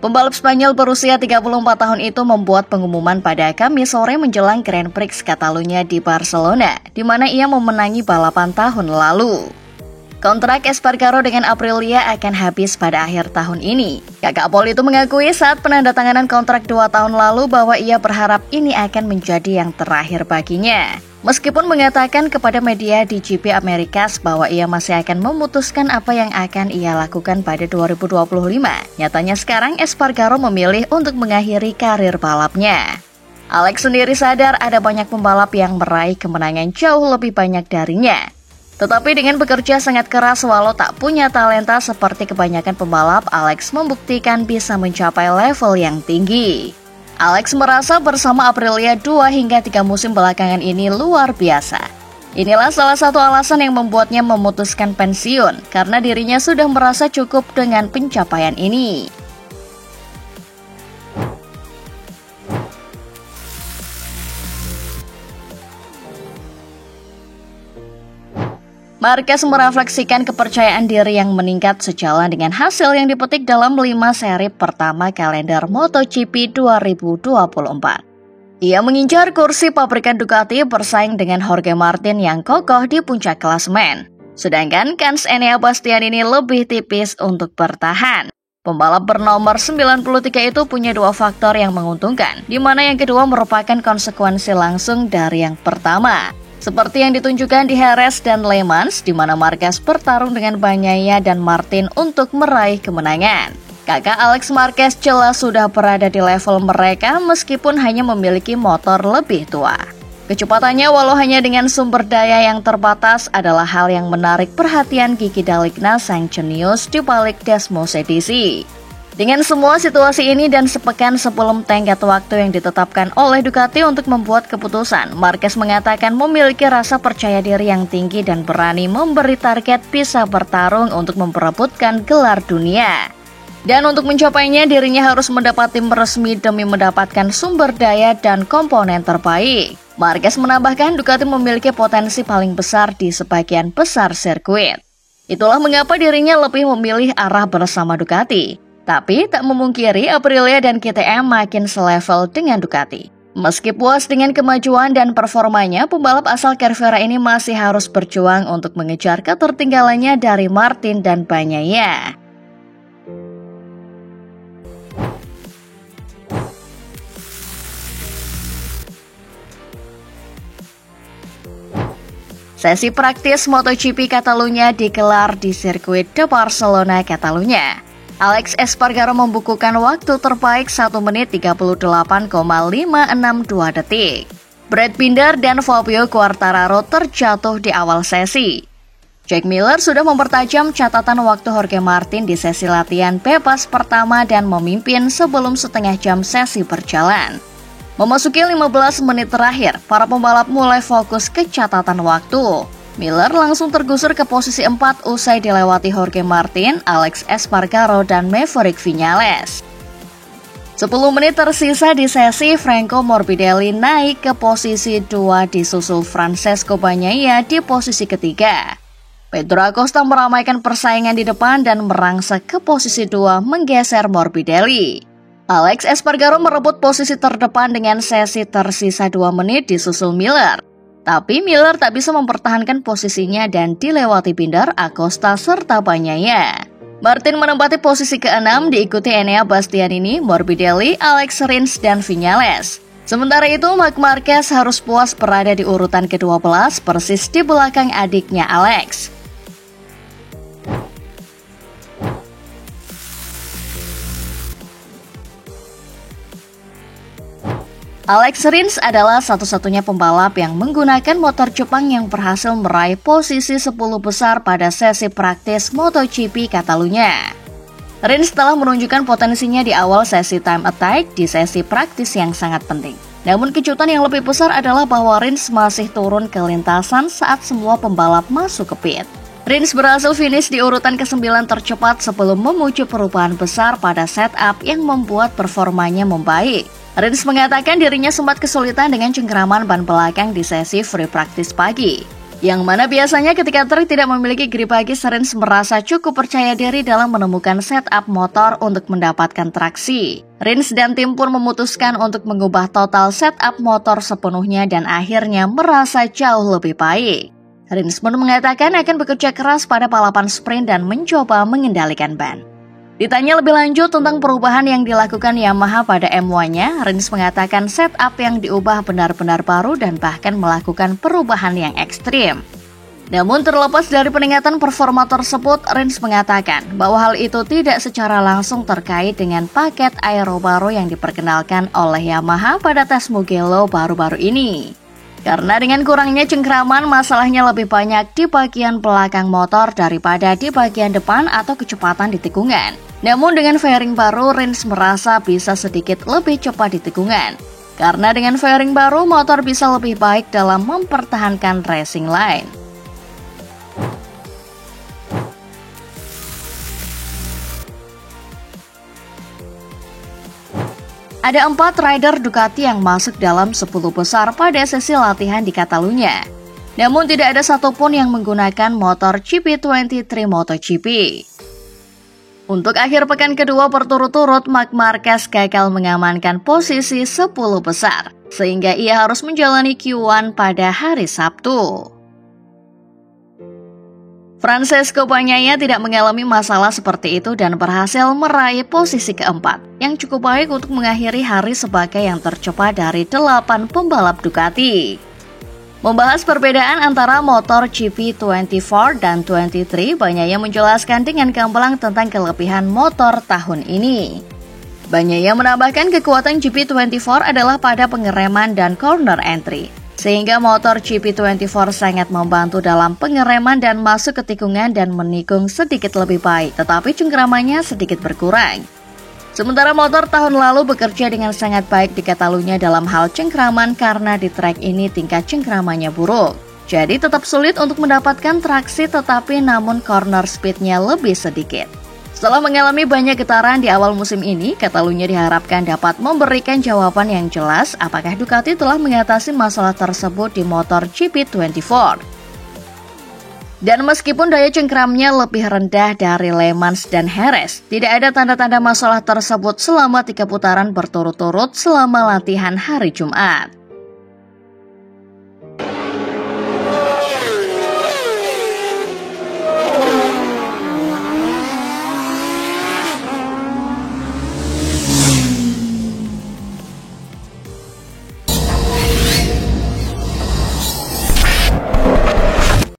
Pembalap Spanyol berusia 34 tahun itu membuat pengumuman pada Kamis sore menjelang Grand Prix Catalunya di Barcelona, di mana ia memenangi balapan tahun lalu. Kontrak Espargaro dengan Aprilia akan habis pada akhir tahun ini. Kakak Pol itu mengakui saat penandatanganan kontrak 2 tahun lalu bahwa ia berharap ini akan menjadi yang terakhir baginya. Meskipun mengatakan kepada media di GP Americas bahwa ia masih akan memutuskan apa yang akan ia lakukan pada 2025, nyatanya sekarang Espargaro memilih untuk mengakhiri karir balapnya. Alex sendiri sadar ada banyak pembalap yang meraih kemenangan jauh lebih banyak darinya. Tetapi dengan bekerja sangat keras walau tak punya talenta seperti kebanyakan pembalap, Alex membuktikan bisa mencapai level yang tinggi. Alex merasa bersama Aprilia 2 hingga 3 musim belakangan ini luar biasa. Inilah salah satu alasan yang membuatnya memutuskan pensiun, karena dirinya sudah merasa cukup dengan pencapaian ini. Marquez merefleksikan kepercayaan diri yang meningkat sejalan dengan hasil yang dipetik dalam 5 seri pertama kalender MotoGP 2024. Ia mengincar kursi pabrikan Ducati bersaing dengan Jorge Martin yang kokoh di puncak klasemen. Sedangkan kans Enea Bastianini lebih tipis untuk bertahan. Pembalap bernomor 93 itu punya 2 faktor yang menguntungkan, di mana yang kedua merupakan konsekuensi langsung dari yang pertama. Seperti yang ditunjukkan di Jerez dan Le Mans, di mana Marquez bertarung dengan Bagnaia dan Martin untuk meraih kemenangan. Kakak Alex Marquez jelas sudah berada di level mereka meskipun hanya memiliki motor lebih tua. Kecepatannya walau hanya dengan sumber daya yang terbatas adalah hal yang menarik perhatian Gigi D'Aligna sang jenius di balik Desmos edisi. Dengan semua situasi ini dan sepekan sebelum tenggat waktu yang ditetapkan oleh Ducati untuk membuat keputusan, Marquez mengatakan memiliki rasa percaya diri yang tinggi dan berani memberi target bisa bertarung untuk memperebutkan gelar dunia. Dan untuk mencapainya, dirinya harus mendapat tim resmi demi mendapatkan sumber daya dan komponen terbaik. Marquez menambahkan Ducati memiliki potensi paling besar di sebagian besar sirkuit. Itulah mengapa dirinya lebih memilih arah bersama Ducati. Tapi tak memungkiri Aprilia dan KTM makin selevel dengan Ducati. Meski puas dengan kemajuan dan performanya, pembalap asal Cervera ini masih harus berjuang untuk mengejar ketertinggalannya dari Martin dan Bagnaia. Sesi praktis MotoGP Catalunya digelar di sirkuit de Barcelona, Catalunya. Alex Espargaro membukukan waktu terbaik 1 menit 38,562 detik. Brad Binder dan Fabio Quartararo terjatuh di awal sesi. Jack Miller sudah mempertajam catatan waktu Jorge Martin di sesi latihan bebas pertama dan memimpin sebelum setengah jam sesi berjalan. Memasuki 15 menit terakhir, para pembalap mulai fokus ke catatan waktu. Miller langsung tergusur ke posisi 4 usai dilewati Jorge Martin, Alex Espargaro, dan Maverick Viñales. 10 menit tersisa di sesi, Franco Morbidelli naik ke posisi 2 disusul Francesco Bagnaia di posisi ketiga. Pedro Acosta meramaikan persaingan di depan dan merangsek ke posisi 2 menggeser Morbidelli. Alex Espargaro merebut posisi terdepan dengan sesi tersisa 2 menit disusul Miller. Tapi Miller tak bisa mempertahankan posisinya dan dilewati Binder, Acosta, serta Bagnaia. Martin menempati posisi ke-6 diikuti Enea Bastianini, Morbidelli, Alex Rins, dan Viñales. Sementara itu, Marc Marquez harus puas berada di urutan ke-12 persis di belakang adiknya Alex. Alex Rins adalah satu-satunya pembalap yang menggunakan motor Jepang yang berhasil meraih posisi 10 besar pada sesi praktis MotoGP Catalunya. Rins telah menunjukkan potensinya di awal sesi time attack di sesi praktis yang sangat penting. Namun kejutan yang lebih besar adalah bahwa Rins masih turun ke lintasan saat semua pembalap masuk ke pit. Rins berhasil finish di urutan ke-9 tercepat sebelum memuju perubahan besar pada setup yang membuat performanya membaik. Rins mengatakan dirinya sempat kesulitan dengan cengkeraman ban belakang di sesi free practice pagi. Yang mana biasanya ketika truk tidak memiliki gripagis, Rins merasa cukup percaya diri dalam menemukan setup motor untuk mendapatkan traksi. Rins dan tim pun memutuskan untuk mengubah total setup motor sepenuhnya dan akhirnya merasa jauh lebih baik. Rins pun mengatakan akan bekerja keras pada balapan sprint dan mencoba mengendalikan ban. Ditanya lebih lanjut tentang perubahan yang dilakukan Yamaha pada M1-nya, Rins mengatakan setup yang diubah benar-benar baru dan bahkan melakukan perubahan yang ekstrim. Namun terlepas dari peningkatan performa tersebut, Rins mengatakan bahwa hal itu tidak secara langsung terkait dengan paket aero baru yang diperkenalkan oleh Yamaha pada tes Mugello baru-baru ini. Karena dengan kurangnya cengkraman, masalahnya lebih banyak di bagian belakang motor daripada di bagian depan atau kecepatan di tikungan. Namun dengan fairing baru, Rins merasa bisa sedikit lebih cepat di tikungan. Karena dengan fairing baru, motor bisa lebih baik dalam mempertahankan racing line. Ada 4 rider Ducati yang masuk dalam 10 besar pada sesi latihan di Catalunya. Namun tidak ada satupun yang menggunakan motor GP23 MotoGP. Untuk akhir pekan kedua berturut-turut, Marc Marquez gagal mengamankan posisi 10 besar, sehingga ia harus menjalani Q1 pada hari Sabtu. Francesco Bagnaia tidak mengalami masalah seperti itu dan berhasil meraih posisi keempat, yang cukup baik untuk mengakhiri hari sebagai yang tercepat dari 8 pembalap Ducati. Membahas perbedaan antara motor GP24 dan 23, Bagnaia menjelaskan dengan gamblang tentang kelebihan motor tahun ini. Bagnaia menambahkan kekuatan GP24 adalah pada pengereman dan corner entry, sehingga motor GP24 sangat membantu dalam pengereman dan masuk ke tikungan dan menikung sedikit lebih baik, tetapi cengkramannya sedikit berkurang. Sementara motor tahun lalu bekerja dengan sangat baik di Catalunya dalam hal cengkraman karena di trek ini tingkat cengkramannya buruk. Jadi tetap sulit untuk mendapatkan traksi tetapi namun corner speednya lebih sedikit. Setelah mengalami banyak getaran di awal musim ini, Catalunya diharapkan dapat memberikan jawaban yang jelas apakah Ducati telah mengatasi masalah tersebut di motor GP24. Dan meskipun daya cengkramnya lebih rendah dari Le Mans dan Jerez, tidak ada tanda-tanda masalah tersebut selama 3 putaran berturut-turut selama latihan hari Jumat.